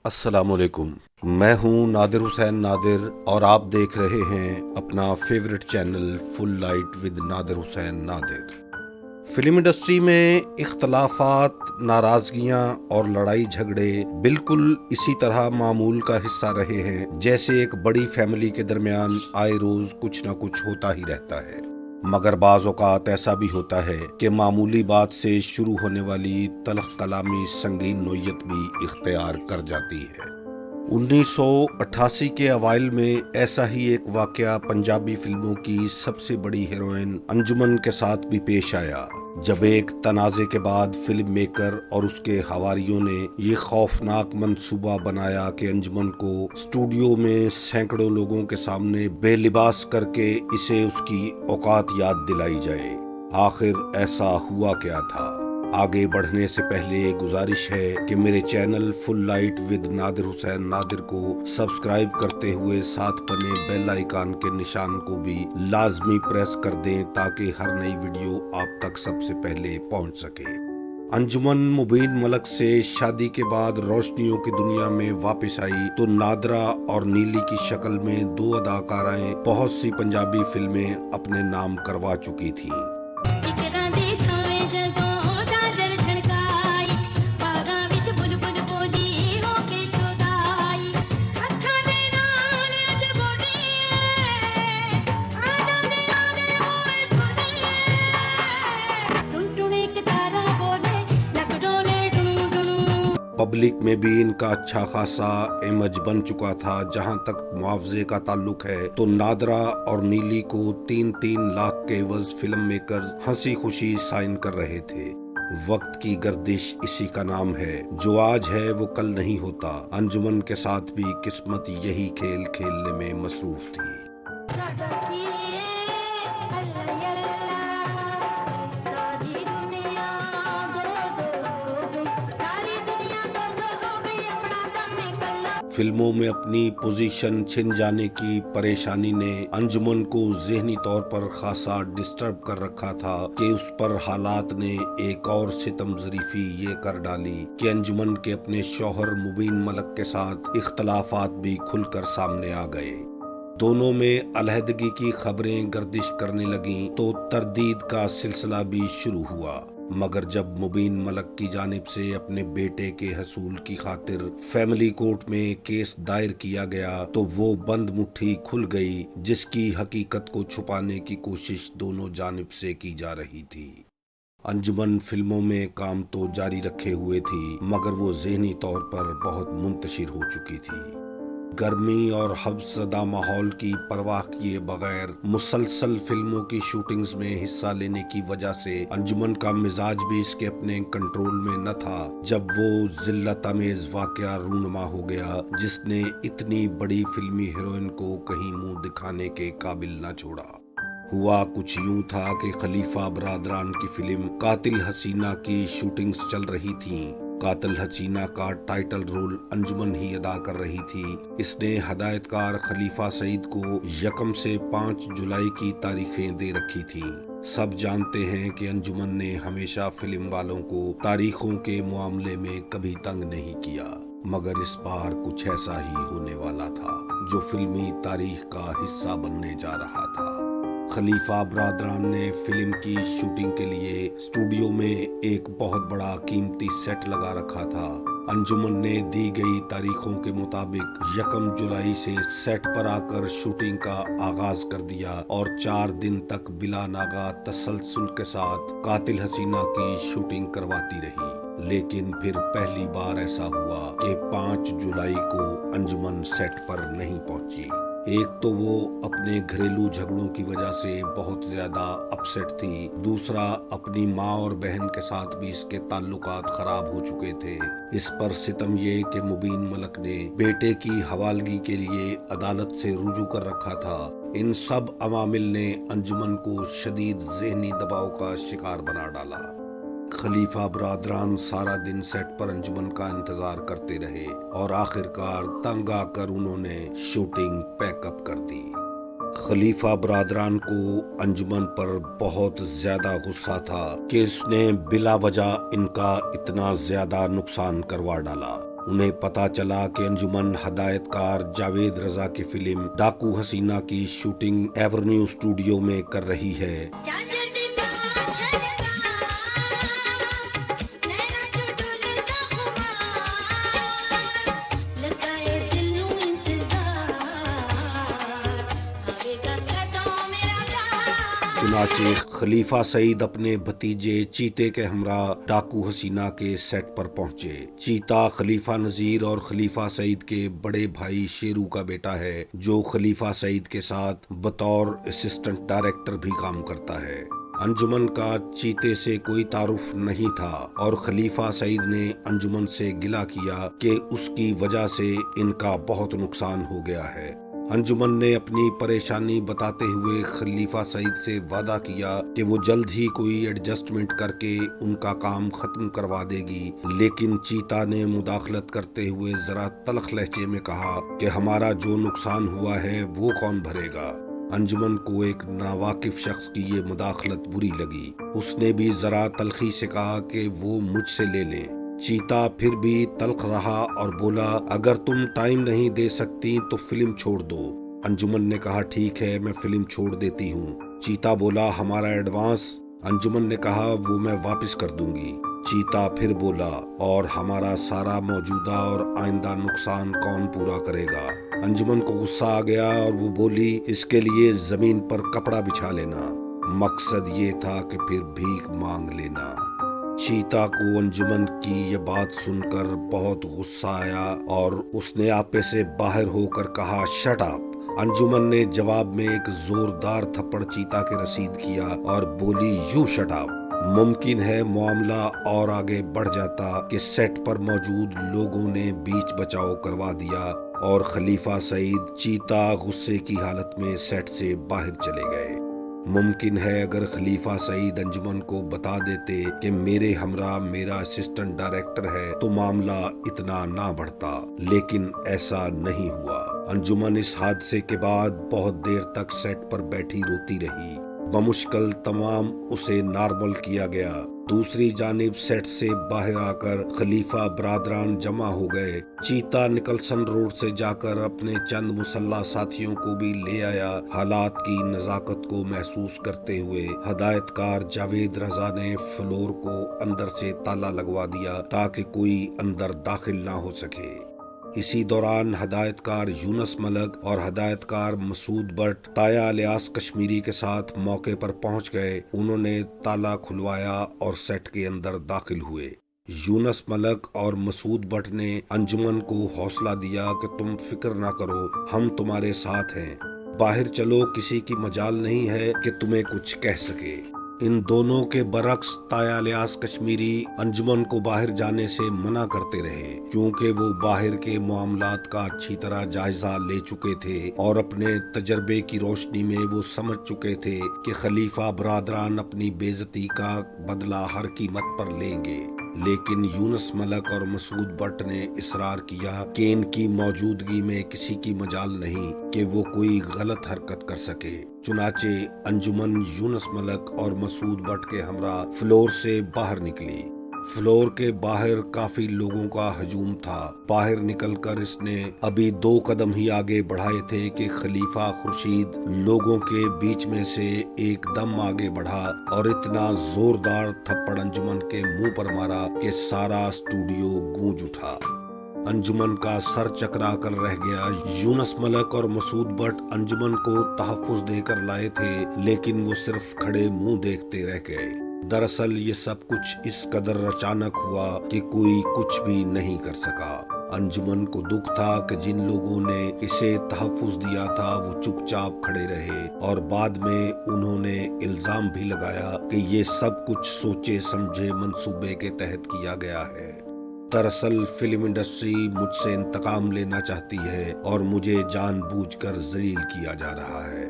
السلام علیکم، میں ہوں نادر حسین نادر اور آپ دیکھ رہے ہیں اپنا favourite channel full light with Nadir Hussain Nadir. Film industry میں اختلافات، ناراضگیاں اور لڑائی جھگڑے بالکل اسی طرح معمول کا حصہ رہے ہیں جیسے ایک بڑی فیملی کے درمیان آئے روز کچھ نہ کچھ ہوتا ہی رہتا ہے۔ مگر بعض اوقات ایسا بھی ہوتا ہے کہ معمولی بات سے شروع ہونے والی تلخ کلامی سنگین نوعیت بھی اختیار کر جاتی ہے۔ 1988 کے اوائل میں ایسا ہی ایک واقعہ پنجابی فلموں کی سب سے بڑی ہیروئن انجمن کے ساتھ بھی پیش آیا، جب ایک تنازع کے بعد فلم میکر اور اس کے حواریوں نے یہ خوفناک منصوبہ بنایا کہ انجمن کو اسٹوڈیو میں سینکڑوں لوگوں کے سامنے بے لباس کر کے اسے اس کی اوقات یاد دلائی جائے۔ آخر ایسا ہوا کیا تھا؟ آگے بڑھنے سے پہلے گزارش ہے کہ میرے channel full light with Nadir Hussain نادر کو سبسکرائب کرتے ہوئے ساتھ بنے بیل آئیکن کے نشان کو بھی لازمی پریس کر دیں تاکہ ہر نئی ویڈیو آپ تک سب سے پہلے پہنچ سکے۔ انجمن مبین ملک سے شادی کے بعد روشنیوں کی دنیا میں واپس آئی تو نادرا اور نیلی کی شکل میں دو اداکارائیں بہت سی پنجابی فلمیں اپنے نام کروا چکی تھیں۔ پبلک میں بھی ان کا اچھا خاصا امیج بن چکا تھا۔ جہاں تک معاوضے کا تعلق ہے تو نادرا اور نیلی کو 3-3 لاکھ کے عوض فلم میکرز ہنسی خوشی سائن کر رہے تھے۔ وقت کی گردش اسی کا نام ہے، جو آج ہے وہ کل نہیں ہوتا۔ انجمن کے ساتھ بھی قسمت یہی کھیل کھیلنے میں مصروف تھی۔ فلموں میں اپنی پوزیشن چھن جانے کی پریشانی نے انجمن کو ذہنی طور پر خاصا ڈسٹرب کر رکھا تھا کہ اس پر حالات نے ایک اور ستم ظریفی یہ کر ڈالی کہ انجمن کے اپنے شوہر مبین ملک کے ساتھ اختلافات بھی کھل کر سامنے آ گئے۔ دونوں میں علیحدگی کی خبریں گردش کرنے لگیں تو تردید کا سلسلہ بھی شروع ہوا۔ مگر جب مبین ملک کی جانب سے اپنے بیٹے کے حصول کی خاطر فیملی کورٹ میں کیس دائر کیا گیا تو وہ بند مٹھی کھل گئی، جس کی حقیقت کو چھپانے کی کوشش دونوں جانب سے کی جا رہی تھی۔ انجمن فلموں میں کام تو جاری رکھے ہوئے تھی مگر وہ ذہنی طور پر بہت منتشر ہو چکی تھی۔ گرمی اور حبس زدہ ماحول کی پرواہ کیے بغیر مسلسل فلموں کی شوٹنگز میں حصہ لینے کی وجہ سے انجمن کا مزاج بھی اس کے اپنے کنٹرول میں نہ تھا، جب وہ ذلت امیز واقعہ رونما ہو گیا جس نے اتنی بڑی فلمی ہیروئن کو کہیں منہ دکھانے کے قابل نہ چھوڑا۔ ہوا کچھ یوں تھا کہ خلیفہ برادران کی فلم قاتل حسینہ کی شوٹنگز چل رہی تھیں۔ قاتل حسینہ کا ٹائٹل رول انجمن ہی ادا کر رہی تھی۔ اس نے ہدایت کار خلیفہ سعید کو 1 سے 5 جولائی کی تاریخیں دے رکھی تھیں۔ سب جانتے ہیں کہ انجمن نے ہمیشہ فلم والوں کو تاریخوں کے معاملے میں کبھی تنگ نہیں کیا، مگر اس بار کچھ ایسا ہی ہونے والا تھا جو فلمی تاریخ کا حصہ بننے جا رہا تھا۔ خلیفہ برادران نے فلم کی شوٹنگ کے لیے اسٹوڈیو میں ایک بہت بڑا قیمتی سیٹ لگا رکھا تھا۔ انجمن نے دی گئی تاریخوں کے مطابق 1 جولائی سے سیٹ پر آ کر شوٹنگ کا آغاز کر دیا اور 4 دن تک بلا ناغہ تسلسل کے ساتھ قاتل حسینہ کی شوٹنگ کرواتی رہی۔ لیکن پھر پہلی بار ایسا ہوا کہ 5 جولائی کو انجمن سیٹ پر نہیں پہنچی۔ ایک تو وہ اپنے گھریلو جھگڑوں کی وجہ سے بہت زیادہ اپسیٹ تھی، دوسرا اپنی ماں اور بہن کے ساتھ بھی اس کے تعلقات خراب ہو چکے تھے۔ اس پر ستم یہ کہ مبین ملک نے بیٹے کی حوالگی کے لیے عدالت سے رجوع کر رکھا تھا۔ ان سب عوامل نے انجمن کو شدید ذہنی دباؤ کا شکار بنا ڈالا۔ خلیفہ برادران سارا دن سیٹ پر انجمن کا انتظار کرتے رہے اور آخرکار تنگ آ کر انہوں نے شوٹنگ پیک اپ کر دی۔ خلیفہ برادران کو انجمن پر بہت زیادہ غصہ تھا کہ اس نے بلا وجہ ان کا اتنا زیادہ نقصان کروا ڈالا۔ انہیں پتا چلا کہ انجمن ہدایت کار جاوید رضا کی فلم ڈاکو حسینہ کی شوٹنگ ایورنیو اسٹوڈیو میں کر رہی ہے۔ چنانچہ خلیفہ سعید اپنے بھتیجے چیتے کے ہمراہ ڈاکو حسینہ کے سیٹ پر پہنچے۔ چیتا خلیفہ نذیر اور خلیفہ سعید کے بڑے بھائی شیرو کا بیٹا ہے، جو خلیفہ سعید کے ساتھ بطور اسسٹنٹ ڈائریکٹر بھی کام کرتا ہے۔ انجمن کا چیتے سے کوئی تعارف نہیں تھا اور خلیفہ سعید نے انجمن سے گلہ کیا کہ اس کی وجہ سے ان کا بہت نقصان ہو گیا ہے۔ انجمن نے اپنی پریشانی بتاتے ہوئے خلیفہ سعید سے وعدہ کیا کہ وہ جلد ہی کوئی ایڈجسٹمنٹ کر کے ان کا کام ختم کروا دے گی، لیکن چیتا نے مداخلت کرتے ہوئے ذرا تلخ لہجے میں کہا کہ ہمارا جو نقصان ہوا ہے وہ کون بھرے گا۔ انجمن کو ایک ناواقف شخص کی یہ مداخلت بری لگی۔ اس نے بھی ذرا تلخی سے کہا کہ وہ مجھ سے لے لیں۔ چیتا پھر بھی تلخ رہا اور بولا، اگر تم ٹائم نہیں دے سکتی تو فلم چھوڑ دو۔ انجمن نے کہا، ٹھیک ہے، میں فلم چھوڑ دیتی ہوں۔ چیتا بولا، ہمارا ایڈوانس؟ انجمن نے کہا، وہ میں واپس کر دوں گی۔ چیتا پھر بولا، اور ہمارا سارا موجودہ اور آئندہ نقصان کون پورا کرے گا؟ انجمن کو غصہ آ گیا اور وہ بولی، اس کے لیے زمین پر کپڑا بچھا لینا۔ مقصد یہ تھا کہ پھر بھیک مانگ لینا۔ چیتا کو انجمن کی یہ بات سن کر بہت غصہ آیا اور اس نے آپے سے باہر ہو کر کہا، شٹ اپ۔ انجمن نے جواب میں ایک زوردار تھپڑ چیتا کے رسید کیا اور بولی، یو شٹ اپ۔ ممکن ہے معاملہ اور آگے بڑھ جاتا کہ سیٹ پر موجود لوگوں نے بیچ بچاؤ کروا دیا اور خلیفہ سعید چیتا غصے کی حالت میں سیٹ سے باہر چلے گئے۔ ممکن ہے اگر خلیفہ سعید انجمن کو بتا دیتے کہ میرے ہمراہ میرا اسسٹنٹ ڈائریکٹر ہے تو معاملہ اتنا نہ بڑھتا، لیکن ایسا نہیں ہوا۔ انجمن اس حادثے کے بعد بہت دیر تک سیٹ پر بیٹھی روتی رہی۔ بمشکل تمام اسے نارمل کیا گیا۔ دوسری جانب سیٹ سے باہر آ کر خلیفہ برادران جمع ہو گئے۔ چیتا نکلسن روڈ سے جا کر اپنے چند مسلح ساتھیوں کو بھی لے آیا۔ حالات کی نزاکت کو محسوس کرتے ہوئے ہدایت کار جاوید رضا نے فلور کو اندر سے تالا لگوا دیا تاکہ کوئی اندر داخل نہ ہو سکے۔ اسی دوران ہدایت کار یونس ملک اور ہدایت کار مسعود بٹ تایا الیاس کشمیری کے ساتھ موقع پر پہنچ گئے۔ انہوں نے تالا کھلوایا اور سیٹ کے اندر داخل ہوئے۔ یونس ملک اور مسعود بٹ نے انجمن کو حوصلہ دیا کہ تم فکر نہ کرو، ہم تمہارے ساتھ ہیں، باہر چلو، کسی کی مجال نہیں ہے کہ تمہیں کچھ کہہ سکے۔ ان دونوں کے برعکس تایا الیاس کشمیری انجمن کو باہر جانے سے منع کرتے رہے، کیونکہ وہ باہر کے معاملات کا اچھی طرح جائزہ لے چکے تھے اور اپنے تجربے کی روشنی میں وہ سمجھ چکے تھے کہ خلیفہ برادران اپنی بے عزتی کا بدلہ ہر قیمت پر لیں گے۔ لیکن یونس ملک اور مسعود بٹ نے اصرار کیا کہ ان کی موجودگی میں کسی کی مجال نہیں کہ وہ کوئی غلط حرکت کر سکے۔ چنانچہ انجمن یونس ملک اور مسعود بٹ کے ہمراہ فلور سے باہر نکلی۔ فلور کے باہر کافی لوگوں کا ہجوم تھا۔ باہر نکل کر اس نے ابھی 2 قدم ہی آگے بڑھائے تھے کہ خلیفہ خورشید لوگوں کے بیچ میں سے ایک دم آگے بڑھا اور اتنا زوردار تھپڑ انجمن کے منہ پر مارا کہ سارا اسٹوڈیو گونج اٹھا۔ انجمن کا سر چکرا کر رہ گیا۔ یونس ملک اور مسعود بٹ انجمن کو تحفظ دے کر لائے تھے، لیکن وہ صرف کھڑے منہ دیکھتے رہ گئے۔ دراصل یہ سب کچھ اس قدر اچانک ہوا کہ کوئی کچھ بھی نہیں کر سکا۔ انجمن کو دکھ تھا کہ جن لوگوں نے اسے تحفظ دیا تھا وہ چپ چاپ کھڑے رہے، اور بعد میں انہوں نے الزام بھی لگایا کہ یہ سب کچھ سوچے سمجھے منصوبے کے تحت کیا گیا ہے۔ دراصل فلم انڈسٹری مجھ سے انتقام لینا چاہتی ہے اور مجھے جان بوجھ کر ذلیل کیا جا رہا ہے۔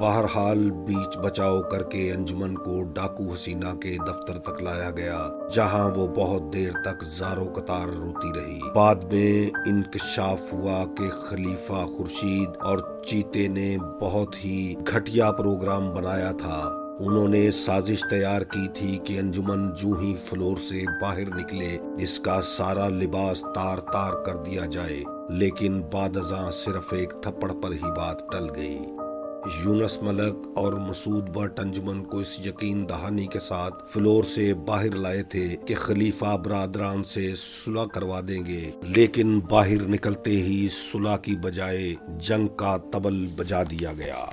بہرحال بیچ بچاؤ کر کے انجمن کو ڈاکو حسینہ کے دفتر تک لایا گیا، جہاں وہ بہت دیر تک زارو قطار روتی رہی۔ بعد میں انکشاف ہوا کہ خلیفہ خورشید اور چیتے نے بہت ہی گھٹیا پروگرام بنایا تھا۔ انہوں نے سازش تیار کی تھی کہ انجمن جو ہی فلور سے باہر نکلے اس کا سارا لباس تار تار کر دیا جائے، لیکن بعد ازاں صرف ایک تھپڑ پر ہی بات ٹل گئی۔ یونس ملک اور مسعود بٹ انجمن کو اس یقین دہانی کے ساتھ فلور سے باہر لائے تھے کہ خلیفہ برادران سے صلح کروا دیں گے، لیکن باہر نکلتے ہی صلح کی بجائے جنگ کا طبل بجا دیا گیا۔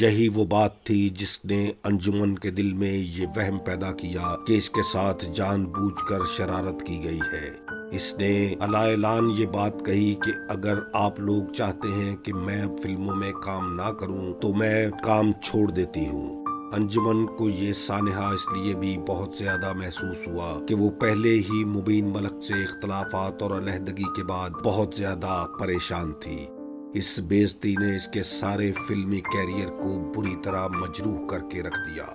یہی وہ بات تھی جس نے انجمن کے دل میں یہ وہم پیدا کیا کہ اس کے ساتھ جان بوجھ کر شرارت کی گئی ہے۔ اس نے علی اعلان یہ بات کہی کہ اگر آپ لوگ چاہتے ہیں کہ میں اب فلموں میں کام نہ کروں تو میں کام چھوڑ دیتی ہوں۔ انجمن کو یہ سانحہ اس لیے بھی بہت زیادہ محسوس ہوا کہ وہ پہلے ہی مبین ملک سے اختلافات اور علیحدگی کے بعد بہت زیادہ پریشان تھی۔ اس بے عزتی نے اس کے سارے فلمی کیریئر کو بری طرح مجروح کر کے رکھ دیا۔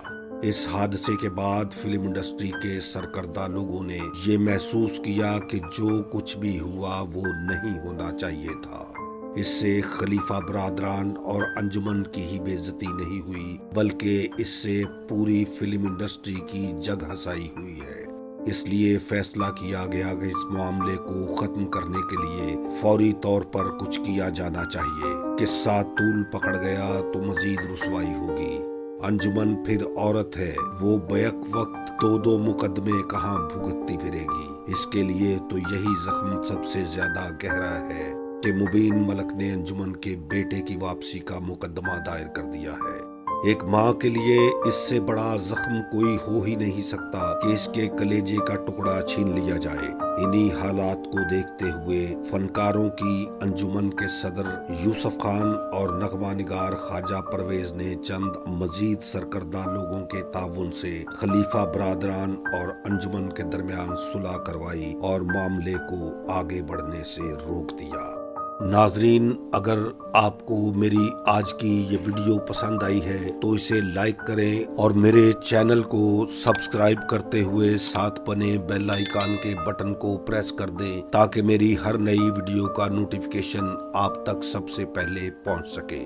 اس حادثے کے بعد فلم انڈسٹری کے سرکردہ لوگوں نے یہ محسوس کیا کہ جو کچھ بھی ہوا وہ نہیں ہونا چاہیے تھا۔ اس سے خلیفہ برادران اور انجمن کی ہی بے عزتی نہیں ہوئی بلکہ اس سے پوری فلم انڈسٹری کی جگ ہنسائی ہوئی ہے۔ اس لیے فیصلہ کیا گیا کہ اس معاملے کو ختم کرنے کے لیے فوری طور پر کچھ کیا جانا چاہیے۔ قصہ طول پکڑ گیا تو مزید رسوائی ہوگی۔ انجمن پھر عورت ہے، وہ بیک وقت دو مقدمے کہاں بھگتتی پھرے گی۔ اس کے لیے تو یہی زخم سب سے زیادہ گہرا ہے کہ مبین ملک نے انجمن کے بیٹے کی واپسی کا مقدمہ دائر کر دیا ہے۔ ایک ماں کے لیے اس سے بڑا زخم کوئی ہو ہی نہیں سکتا کہ اس کے کلیجے کا ٹکڑا چھین لیا جائے۔ انہی حالات کو دیکھتے ہوئے فنکاروں کی انجمن کے صدر یوسف خان اور نغمہ نگار خواجہ پرویز نے چند مزید سرکردہ لوگوں کے تعاون سے خلیفہ برادران اور انجمن کے درمیان صلح کروائی اور معاملے کو آگے بڑھنے سے روک دیا۔ ناظرین، اگر آپ کو میری آج کی یہ ویڈیو پسند آئی ہے تو اسے لائک کریں اور میرے چینل کو سبسکرائب کرتے ہوئے ساتھ بنے بیل آئیکن کے بٹن کو پریس کر دیں تاکہ میری ہر نئی ویڈیو کا نوٹیفیکیشن آپ تک سب سے پہلے پہنچ سکے۔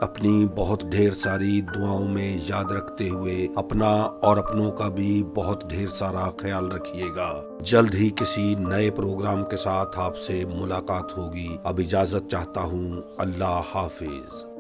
اپنی بہت ڈھیر ساری دعاؤں میں یاد رکھتے ہوئے اپنا اور اپنوں کا بھی بہت ڈھیر سارا خیال رکھیے گا۔ جلد ہی کسی نئے پروگرام کے ساتھ آپ سے ملاقات ہوگی۔ اب اجازت چاہتا ہوں۔ اللہ حافظ۔